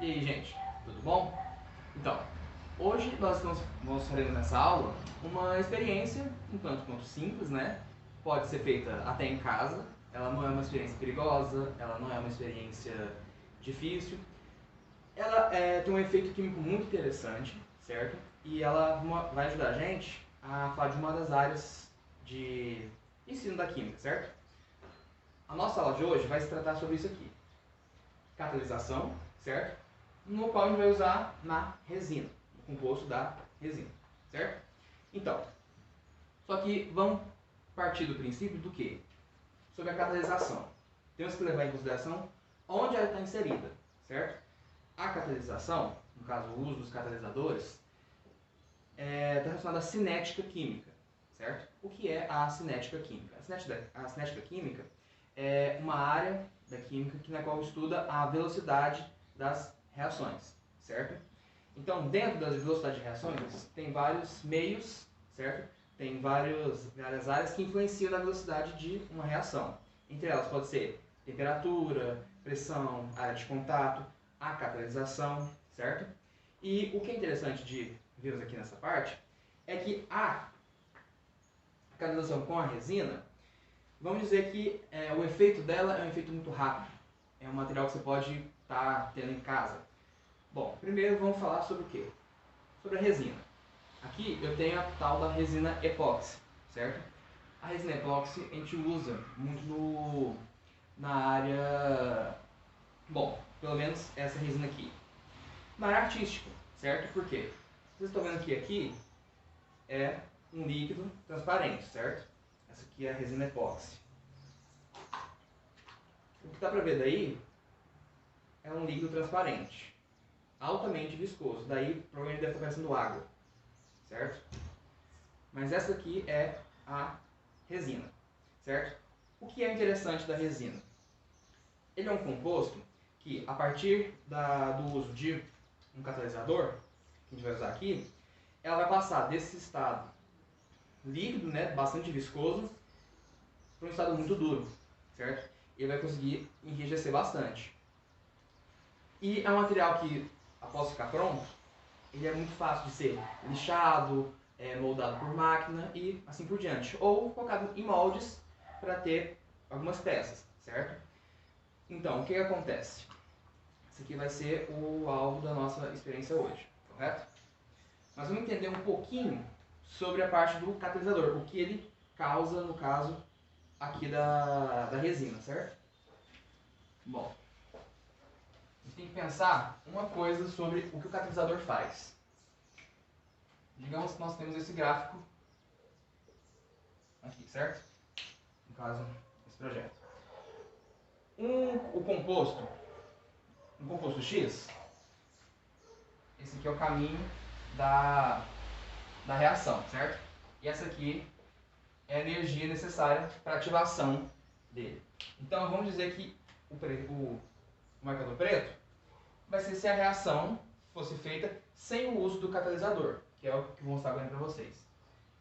E aí, gente, tudo bom? Então, hoje nós faremos nessa aula uma experiência um tanto quanto simples, né? Pode ser feita até em casa, ela não é uma experiência perigosa, ela não é uma experiência difícil. Ela tem um efeito químico muito interessante, certo? E ela vai ajudar a gente a falar de uma das áreas de ensino da química, certo? A nossa aula de hoje vai se tratar sobre isso aqui: catalisação, certo? No qual a gente vai usar na resina, o composto da resina, certo? Então, só que vamos partir do princípio do que? Sobre a catalisação. Temos que levar em consideração onde ela está inserida, certo? A catalisação, no caso o uso dos catalisadores, está relacionada à cinética química, certo? O que é a cinética química? A cinética química é uma área da química na qual estuda a velocidade das reações, certo? Então, dentro da velocidade de reações, tem vários meios, certo? Tem várias áreas que influenciam na velocidade de uma reação. Entre elas pode ser temperatura, pressão, área de contato, a catalisação, certo? E o que é interessante de vermos aqui nessa parte é que a catalisação com a resina, vamos dizer que o efeito dela é um efeito muito rápido. É um material que você pode estar tendo em casa. Bom, primeiro vamos falar sobre o quê? Sobre a resina. Aqui eu tenho a tal da resina epóxi, certo? A resina epóxi a gente usa muito na área... Bom, pelo menos essa resina aqui. Na área artística, certo? Por quê? Vocês estão vendo que aqui é um líquido transparente, certo? Essa aqui é a resina epóxi. O que dá pra ver daí é um líquido transparente, altamente viscoso. Daí provavelmente deve estar parecendo água, certo? Mas essa aqui é a resina, certo? O que é interessante da resina? Ele é um composto que, a partir do uso de um catalisador, que a gente vai usar aqui, ela vai passar desse estado líquido, né, bastante viscoso, para um estado muito duro, certo? Ele vai conseguir enrijecer bastante. E é um material que, após ficar pronto, ele é muito fácil de ser lixado, moldado por máquina e assim por diante. Ou colocado em moldes para ter algumas peças, certo? Então, o que acontece? Esse aqui vai ser o alvo da nossa experiência hoje, correto? Mas vamos entender um pouquinho sobre a parte do catalisador, o que ele causa, no caso, aqui da resina, certo? Bom, a gente tem que pensar uma coisa sobre o que o catalisador faz. Digamos que nós temos esse gráfico aqui, certo? No caso, esse projeto. Um composto X, esse aqui é o caminho da reação, certo? E essa aqui é a energia necessária para a ativação dele. Então vamos dizer que o marcador preto vai ser se a reação fosse feita sem o uso do catalisador, que é o que eu vou mostrar agora para vocês.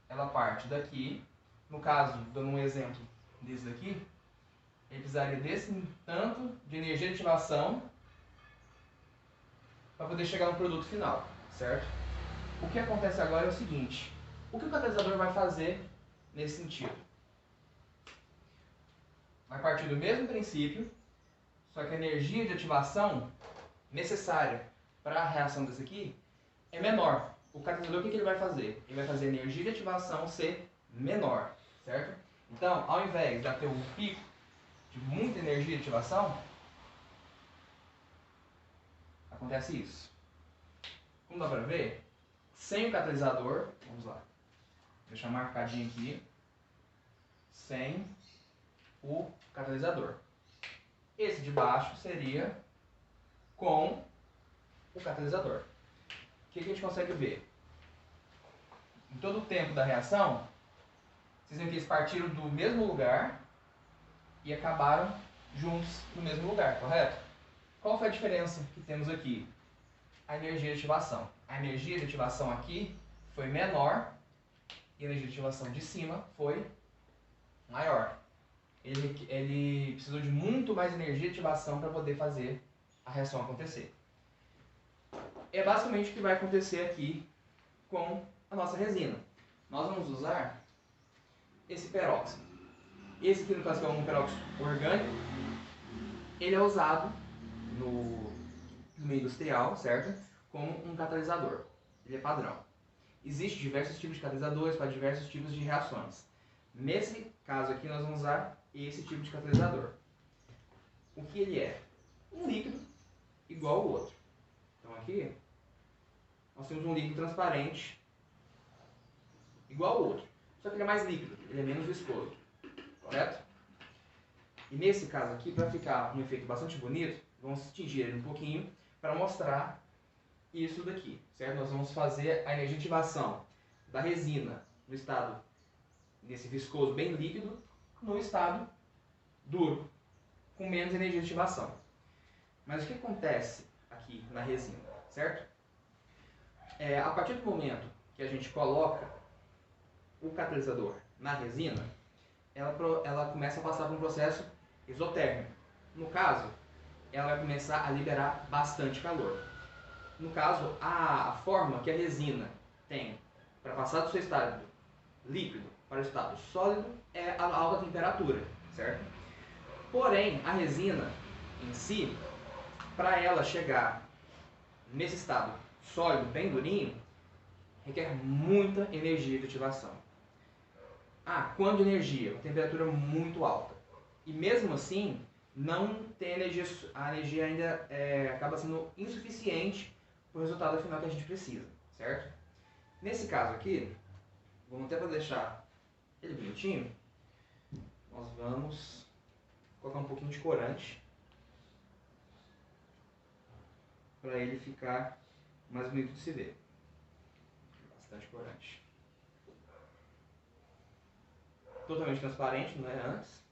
Ela parte daqui, no caso, dando um exemplo desse daqui, ele precisaria desse tanto de energia de ativação para poder chegar no produto final, certo? O que acontece agora é o seguinte: o que o catalisador vai fazer nesse sentido? Vai partir do mesmo princípio, só que a energia de ativação necessária para a reação desse aqui é menor. O catalisador, o que ele vai fazer? Ele vai fazer a energia de ativação ser menor, certo? Então, ao invés de ter um pico de muita energia de ativação, acontece isso. Como dá para ver, sem o catalisador, vamos lá, vou deixar marcadinho aqui, sem o catalisador. Esse de baixo seria com o catalisador. O que a gente consegue ver? Em todo o tempo da reação, vocês viram que eles partiram do mesmo lugar e acabaram juntos no mesmo lugar, correto? Qual foi a diferença que temos aqui? A energia de ativação. A energia de ativação aqui foi menor e a energia de ativação de cima foi maior. Ele precisou de muito mais energia de ativação para poder fazer a reação acontecer. é basicamente o que vai acontecer aqui com a nossa resina. Nós vamos usar esse peróxido. Esse aqui, no caso, que é um peróxido orgânico, ele é usado no meio industrial, certo? Como um catalisador. Ele é padrão. Existem diversos tipos de catalisadores para diversos tipos de reações. Nesse caso aqui, nós vamos usar esse tipo de catalisador. O que ele é? Um líquido igual ao outro. Então aqui, nós temos um líquido transparente igual ao outro. Só que ele é mais líquido, ele é menos viscoso. Correto? E nesse caso aqui, para ficar um efeito bastante bonito, vamos tingir ele um pouquinho para mostrar isso daqui, certo? Nós vamos fazer a energia de ativação da resina no estado desse viscoso bem líquido, no estado duro, com menos energia de ativação. Mas o que acontece aqui na resina, certo? A partir do momento que a gente coloca o catalisador na resina, ela começa a passar por um processo exotérmico. No caso, ela vai começar a liberar bastante calor. No caso, a forma que a resina tem para passar do seu estado líquido para o estado sólido é a alta temperatura, certo? Porém, a resina em si, para ela chegar nesse estado sólido, bem durinho, requer muita energia de ativação. Quanto de energia? Uma temperatura muito alta. E mesmo assim, não tem energia, a energia ainda acaba sendo insuficiente para o resultado final que a gente precisa, certo? Nesse caso aqui, vamos até para deixar ele bonitinho, nós vamos colocar um pouquinho de corante para ele ficar mais bonito de se ver. Bastante corante. Totalmente transparente, não é antes.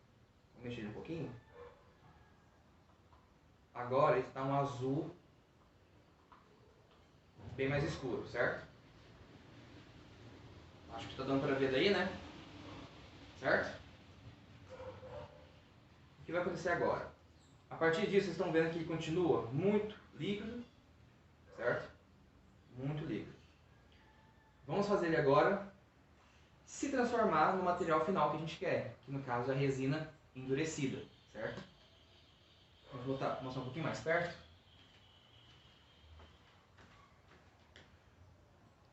Vou mexer um pouquinho. Agora ele está um azul bem mais escuro, certo? Acho que está dando para ver daí, né? Certo? O que vai acontecer agora? A partir disso, vocês estão vendo que ele continua muito líquido, certo? Muito líquido. Vamos fazer ele agora se transformar no material final que a gente quer, que no caso é a resina endurecida, certo? Vamos mostrar um pouquinho mais perto.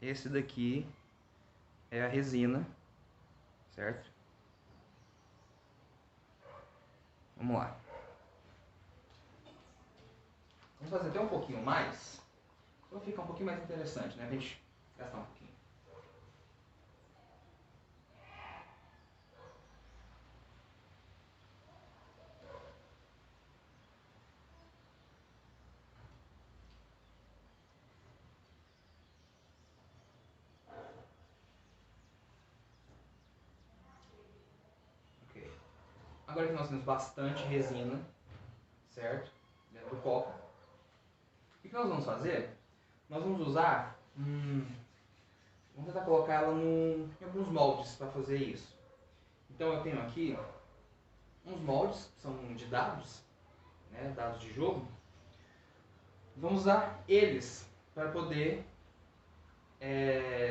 Esse daqui é a resina, certo? Vamos lá. Vamos fazer até um pouquinho mais, para ficar um pouquinho mais interessante, né? Pra gente gastar um pouquinho. Ok. Agora que nós temos bastante resina, certo? Dentro do copo. O que nós vamos fazer? Nós vamos usar, vamos tentar colocar ela em alguns moldes para fazer isso. Então eu tenho aqui uns moldes, que são de dados, né, dados de jogo. Vamos usar eles para poder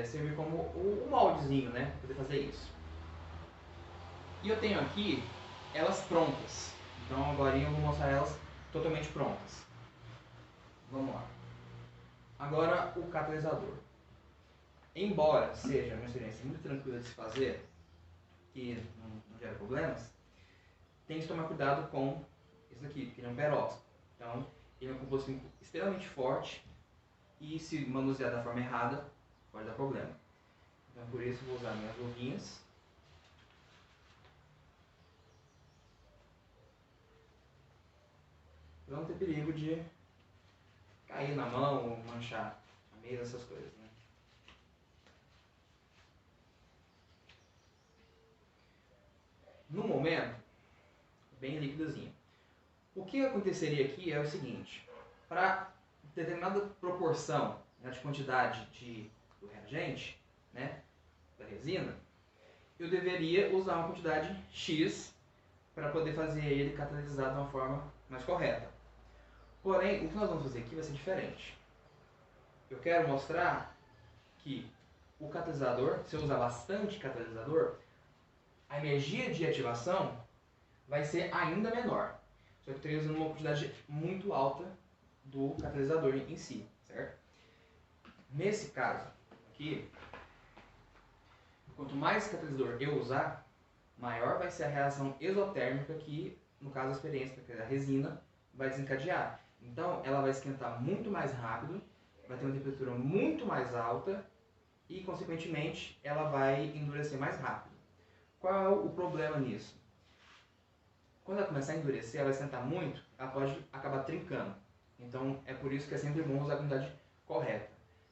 servir como o moldezinho, né, para poder fazer isso. E eu tenho aqui elas prontas. Então agora eu vou mostrar elas totalmente prontas. Vamos lá. Agora o catalisador. Embora seja uma experiência muito tranquila de se fazer, que não gera problemas, tem que tomar cuidado com isso daqui, porque ele é um peróxido. Então, ele é um composto químico extremamente forte e se manusear da forma errada, pode dar problema. Então, por isso, vou usar minhas luvinhas. Para não ter perigo de cair na mão ou manchar a mesa, essas coisas, né? No momento, bem líquidozinho. O que aconteceria aqui é o seguinte: para determinada proporção, né, de quantidade do reagente, né, da resina, eu deveria usar uma quantidade X para poder fazer ele catalisar de uma forma mais correta. Porém, o que nós vamos fazer aqui vai ser diferente. eu quero mostrar que o catalisador, se eu usar bastante catalisador, a energia de ativação vai ser ainda menor. Só que eu estou usando uma quantidade muito alta do catalisador em si, certo? Nesse caso aqui, quanto mais catalisador eu usar, maior vai ser a reação exotérmica que, no caso, a experiência, porque a resina vai desencadear. Então, ela vai esquentar muito mais rápido, vai ter uma temperatura muito mais alta e, consequentemente, ela vai endurecer mais rápido. Qual é o problema nisso? Quando ela começar a endurecer, ela vai esquentar muito, ela pode acabar trincando. Então, é por isso que é sempre bom usar a quantidade correta.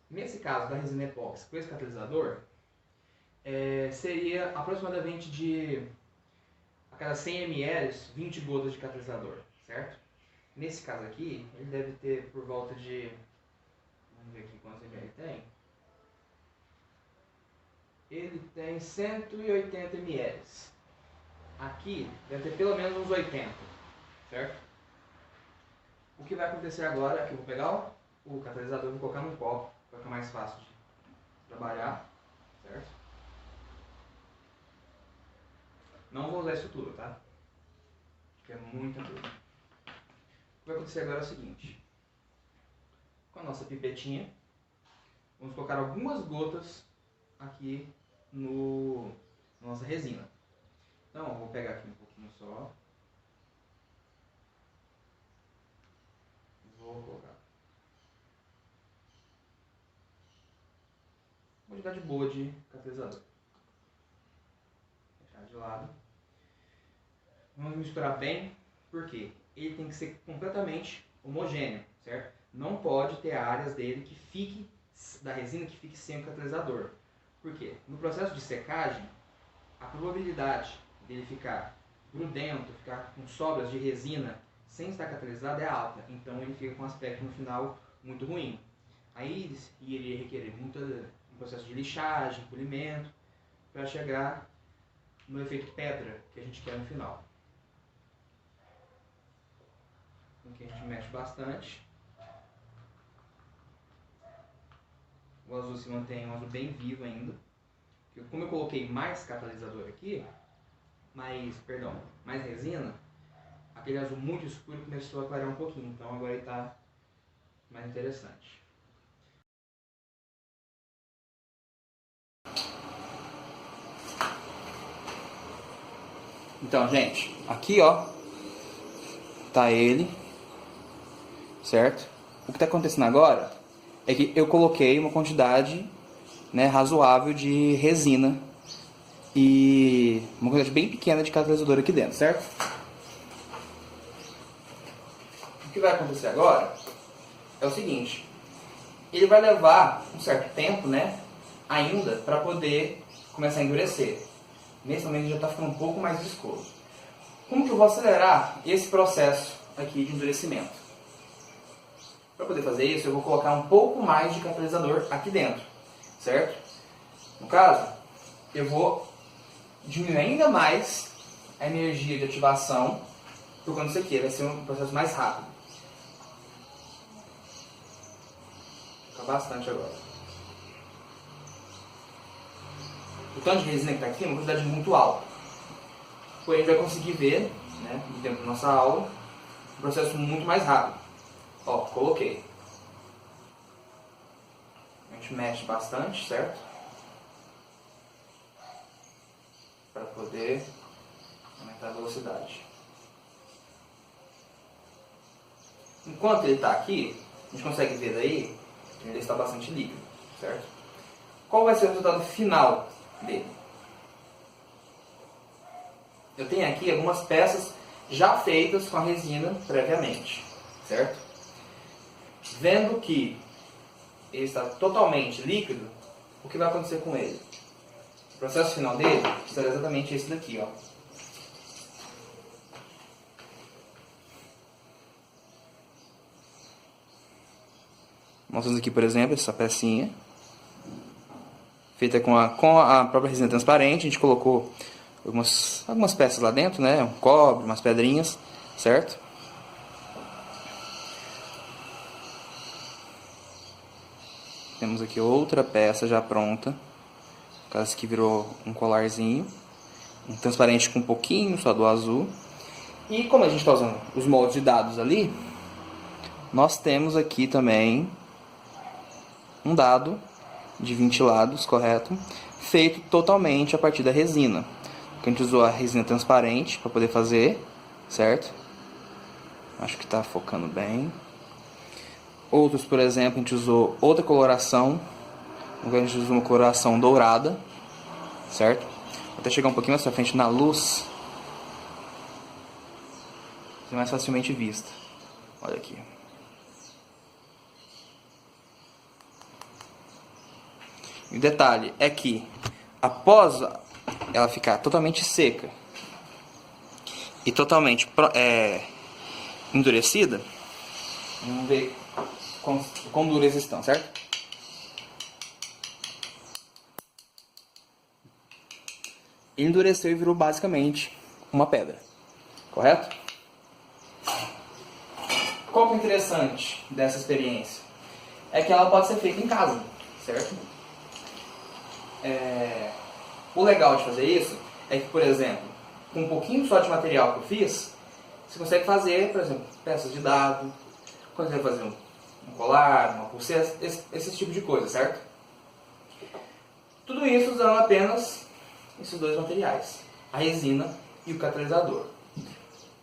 Nesse caso da resina epóxi com esse catalisador, seria aproximadamente de a cada 100 ml, 20 gotas de catalisador, certo? Nesse caso aqui, ele deve ter por volta de, vamos ver aqui quantos ml tem. Ele tem 180 ml. Aqui deve ter pelo menos uns 80, certo? O que vai acontecer agora é que eu vou pegar o catalisador e vou colocar num copo, para ficar mais fácil de trabalhar, certo? Não vou usar isso tudo, tá? Porque é muita coisa. O que vai acontecer agora é o seguinte. Com a nossa pipetinha, vamos colocar algumas gotas aqui na nossa resina. Então, eu vou pegar aqui um pouquinho só. Vou colocar uma quantidade boa de catalisador. Deixar de lado. Vamos misturar bem, porque ele tem que ser completamente homogêneo, certo? Não pode ter áreas dele que fique, da resina que fique sem o catalisador. Por quê? No processo de secagem, a probabilidade dele ficar grudento, ficar com sobras de resina sem estar catalisado é alta. Então ele fica com um aspecto no final muito ruim. Aí ele requerer muito um processo de lixagem, polimento, para chegar no efeito pedra que a gente quer no final. Aqui a gente mexe bastante. O azul se mantém um azul bem vivo ainda. Como eu coloquei mais catalisador aqui, mais resina, aquele azul muito escuro começou a clarear um pouquinho. Então agora ele está mais interessante. Então, gente, aqui ó, tá ele, certo? O que está acontecendo agora é que eu coloquei uma quantidade, né, razoável de resina e uma quantidade bem pequena de catalisador aqui dentro, certo? O que vai acontecer agora é o seguinte, ele vai levar um certo tempo, né, ainda para poder começar a endurecer. Nesse momento já está ficando um pouco mais viscoso. Como que eu vou acelerar esse processo aqui de endurecimento? Para poder fazer isso, eu vou colocar um pouco mais de catalisador aqui dentro, certo? No caso, eu vou diminuir ainda mais a energia de ativação, por conta disso aqui, vai ser um processo mais rápido. Vou colocar bastante agora. O tanto de resina que está aqui é uma quantidade muito alta. Porém, a gente vai conseguir ver, né, dentro da nossa aula, um processo muito mais rápido. Ó, coloquei. A gente mexe bastante, certo? Para poder aumentar a velocidade. Enquanto ele está aqui, a gente consegue ver daí que ele está bastante líquido, certo? Qual vai ser o resultado final dele? Eu tenho aqui algumas peças já feitas com a resina previamente, certo? Vendo que ele está totalmente líquido, o que vai acontecer com ele? O processo final dele será exatamente esse daqui, ó. Mostrando aqui, por exemplo, essa pecinha feita com a própria resina transparente. A gente colocou algumas peças lá dentro, né? Um cobre, umas pedrinhas, certo? Temos aqui outra peça já pronta. Essa aqui virou um colarzinho. Um transparente com um pouquinho só do azul. E como a gente está usando os moldes de dados ali, nós temos aqui também um dado de 20 lados, correto? Feito totalmente a partir da resina. A gente usou a resina transparente para poder fazer, certo? Acho que está focando bem. Outros, por exemplo, a gente usou outra coloração. A gente usou uma coloração dourada, certo? Vou até chegar um pouquinho mais pra frente na luz. Ser mais facilmente vista. Olha aqui. E o detalhe é que após ela ficar totalmente seca e totalmente endurecida, vamos ver quão duras estão, certo? Endureceu e virou basicamente uma pedra, correto? Qual que é o interessante dessa experiência? É que ela pode ser feita em casa, certo? O legal de fazer isso é que, por exemplo, com um pouquinho só de material que eu fiz, você consegue fazer, por exemplo, peças de dado, consegue fazer um colar, uma pulseira, esse tipo de coisa, certo? Tudo isso usando apenas esses dois materiais, a resina e o catalisador.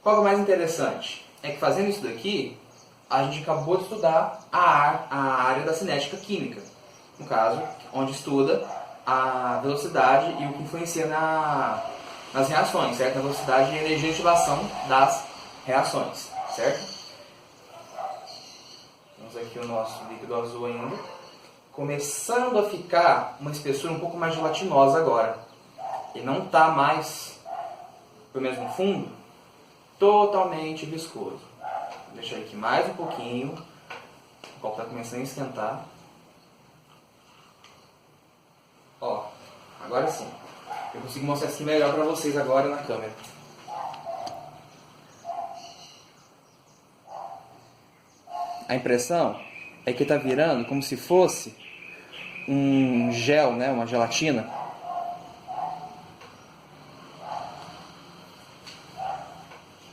Qual que é o mais interessante? É que fazendo isso daqui, a gente acabou de estudar a área da cinética química, no caso, onde estuda a velocidade e o que influencia nas reações, certo? A velocidade e a energia de ativação das reações, certo? Temos aqui o nosso líquido azul ainda, começando a ficar uma espessura um pouco mais gelatinosa agora. Ele não está mais, pelo menos no fundo, totalmente viscoso. Vou deixar aqui mais um pouquinho, o copo está começando a esquentar. Ó, agora sim. Eu consigo mostrar assim melhor para vocês agora na câmera. A impressão é que está virando como se fosse um gel, né, uma gelatina.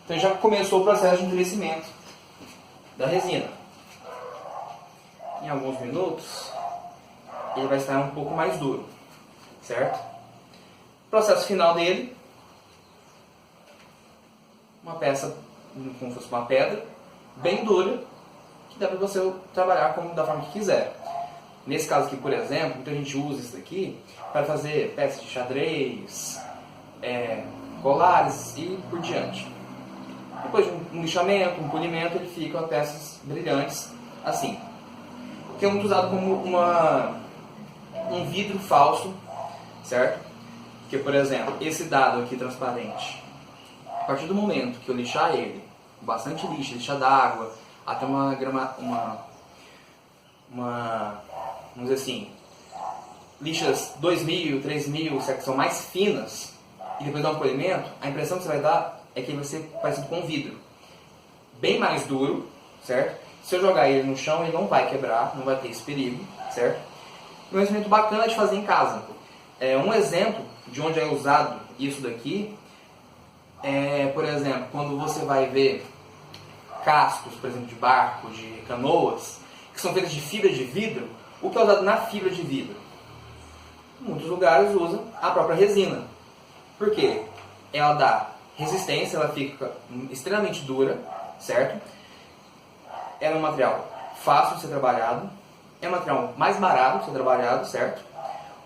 Então já começou o processo de endurecimento da resina. Em alguns minutos ele vai estar um pouco mais duro, certo? O processo final dele, uma peça como se fosse uma pedra, bem dura, que dá para você trabalhar da forma que quiser. Nesse caso aqui, por exemplo, muita gente usa isso daqui para fazer peças de xadrez, colares e por diante. Depois de um lixamento, um polimento, ele fica com peças brilhantes assim. Que é muito usado como um vidro falso, certo? Que, por exemplo, esse dado aqui transparente, a partir do momento que eu lixar ele, com bastante lixa, lixa d'água, até vamos dizer assim, lixas 2000, 3000, que são mais finas, e depois dar um polimento, a impressão que você vai dar é que ele vai ser parecido com vidro. Bem mais duro, certo? Se eu jogar ele no chão, ele não vai quebrar, não vai ter esse perigo, certo? Um instrumento bacana de fazer em casa. Um exemplo de onde é usado isso daqui é, por exemplo, quando você vai ver cascos, por exemplo, de barco, de canoas, que são feitos de fibra de vidro. O que é usado na fibra de vidro? Em muitos lugares usam a própria resina. Por quê? Ela dá resistência, ela fica extremamente dura, certo? Ela é um material fácil de ser trabalhado, é um material mais barato de ser trabalhado, certo?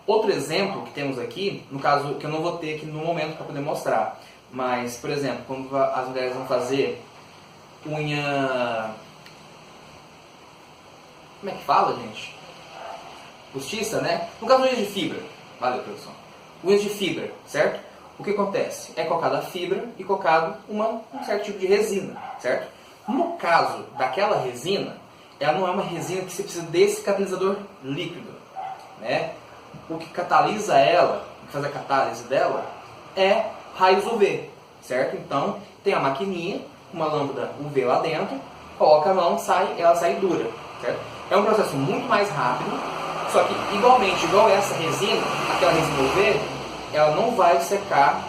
Outro exemplo que temos aqui, no caso que eu não vou ter aqui no momento para poder mostrar, mas, por exemplo, quando as mulheres vão fazer unha... Como é que fala, gente? Postiça, né? No caso, unhas de fibra. Valeu, produção. Unhas de fibra, certo? O que acontece? É colocada a fibra e colocado um certo tipo de resina, certo? No caso daquela resina, ela não é uma resina que você precisa desse catalisador líquido, né? O que catalisa ela, o que faz a catálise dela, é raios UV, certo? Então, tem a maquininha, uma lâmpada UV lá dentro, coloca a mão, ela sai dura, certo? É um processo muito mais rápido, Só que, igualmente, igual essa resina, aquela resina UV, ela não vai secar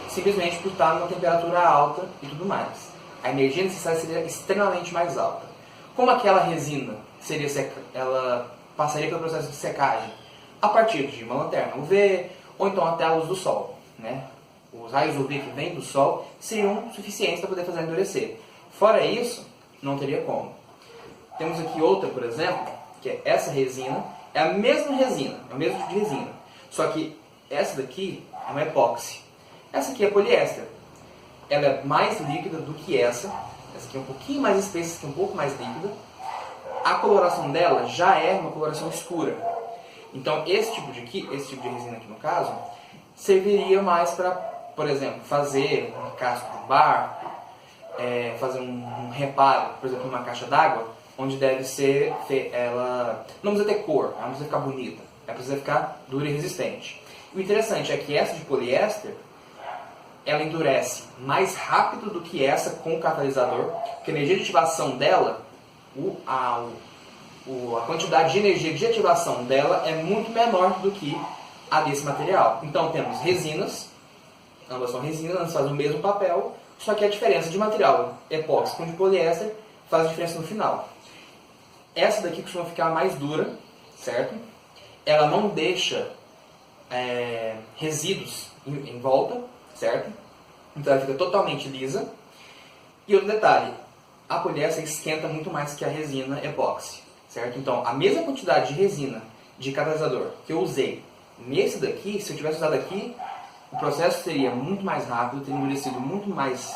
simplesmente por estar numa temperatura alta e tudo mais. A energia necessária seria extremamente mais alta. Como aquela resina ela passaria pelo processo de secagem a partir de uma lanterna UV ou então até a luz do sol, né? Os raios UV que vêm do sol seriam suficientes para poder fazer endurecer. Fora isso, não teria como. Temos aqui outra, por exemplo, que é essa resina. É a mesma resina, é o mesmo tipo de resina. Só que essa daqui é uma epóxi. Essa aqui é poliéster. Ela é mais líquida do que essa. Essa aqui é um pouquinho mais espessa, essa aqui é um pouco mais líquida. A coloração dela já é uma coloração escura. Então esse tipo de resina aqui no caso, serviria mais para, por exemplo, fazer um casco de um barco, fazer um reparo, por exemplo, numa caixa d'água, onde deve ser, ela não precisa ter cor, ela não precisa ficar bonita, ela precisa ficar dura e resistente. E o interessante é que essa de poliéster, ela endurece mais rápido do que essa com catalisador, porque a energia de ativação dela, a quantidade de energia de ativação dela é muito menor do que a desse material. Então temos resinas, ambas são resinas, elas fazem o mesmo papel, só que a diferença de material epóxi com de poliéster faz a diferença no final. Essa daqui costuma ficar mais dura, certo? Ela não deixa resíduos em volta, certo? Então ela fica totalmente lisa. E outro detalhe, a poliéster esquenta muito mais que a resina epóxi, certo? Então a mesma quantidade de resina de catalisador que eu usei nesse daqui, se eu tivesse usado aqui, o processo seria muito mais rápido, teria endurecido muito mais,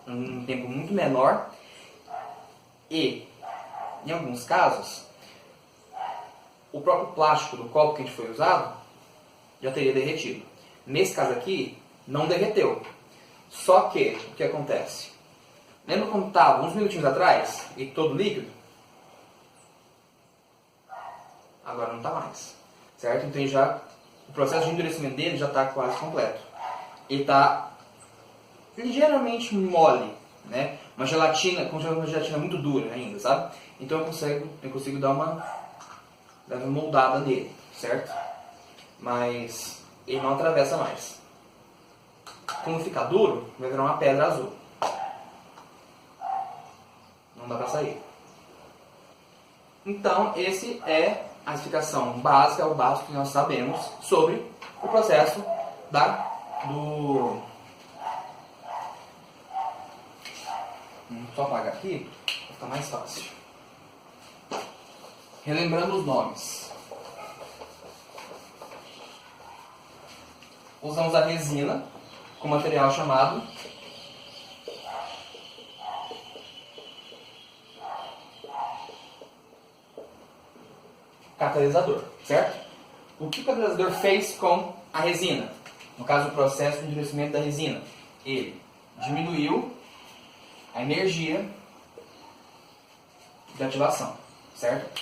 um tempo muito menor e, em alguns casos, o próprio plástico do copo que a gente foi usado já teria derretido. Nesse caso aqui, não derreteu. Só que, o que acontece? Lembra como estava uns minutinhos atrás e todo líquido? Agora não está mais, certo? Então o processo de endurecimento dele já está quase completo. Ele está ligeiramente mole, né? Uma gelatina, como uma gelatina muito dura ainda, sabe? Então eu consigo dar uma moldada nele, certo? Mas ele não atravessa mais. Quando ficar duro, vai virar uma pedra azul. Não dá para sair. Então, esse é a explicação básica, o básico que nós sabemos sobre o processo Só apagar aqui, para ficar mais fácil. Relembrando os nomes. Usamos a resina com material chamado catalisador, certo? O que o catalisador fez com a resina? No caso, o processo de endurecimento da resina. Ele diminuiu a energia de ativação, certo?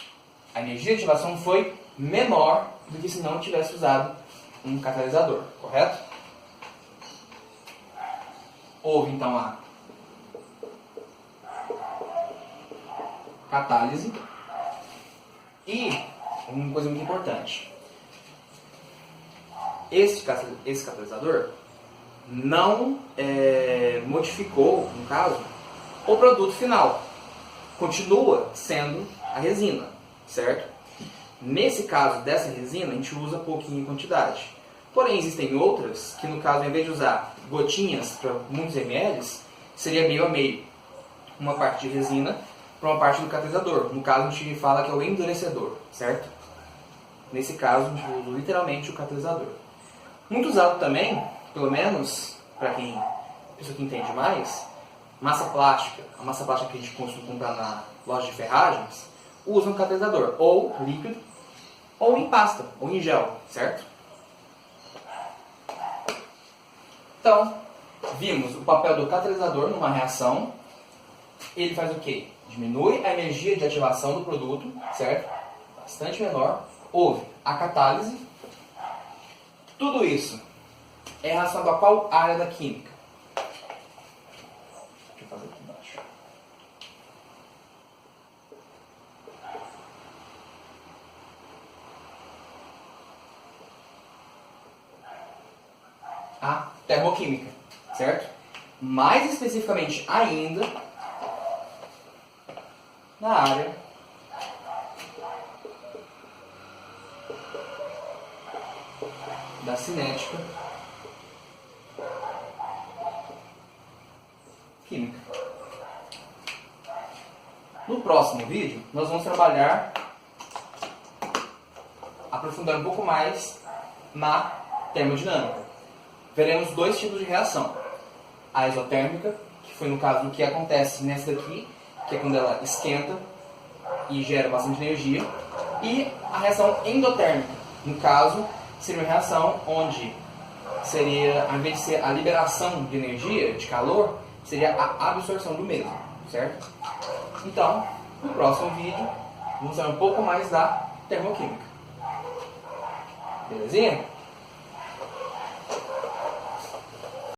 A energia de ativação foi menor do que se não tivesse usado um catalisador, correto? Houve então a catálise e uma coisa muito importante. Esse catalisador não modificou, no caso, o produto final. Continua sendo a resina, certo? Nesse caso dessa resina, a gente usa pouquinho em quantidade. Porém, existem outras que, no caso, ao invés de usar gotinhas para muitos ml, seria meio a meio. Uma parte de resina para uma parte do catalisador. No caso, a gente fala que é o endurecedor, certo? Nesse caso, a gente usa literalmente o catalisador. Muito usado também, pelo menos para pessoa que entende mais, massa plástica. A massa plástica que a gente costuma comprar na loja de ferragens, usa um catalisador, ou líquido, ou em pasta, ou em gel, certo? Então, vimos o papel do catalisador numa reação. Ele faz o quê? Diminui a energia de ativação do produto, certo? Bastante menor. Houve a catálise. Tudo isso é relacionado a qual área da química? Deixa eu fazer aqui embaixo. a termoquímica, certo? Mais especificamente ainda, na área da cinética química. No próximo vídeo, nós vamos trabalhar aprofundando um pouco mais na termodinâmica. Veremos dois tipos de reação. A exotérmica, que foi no caso do que acontece nessa daqui, que é quando ela esquenta e gera bastante energia, e a reação endotérmica, no caso, seria uma reação onde seria, ao invés de ser a liberação de energia, de calor, seria a absorção do mesmo, certo? Então, no próximo vídeo, vamos falar um pouco mais da termoquímica. Belezinha?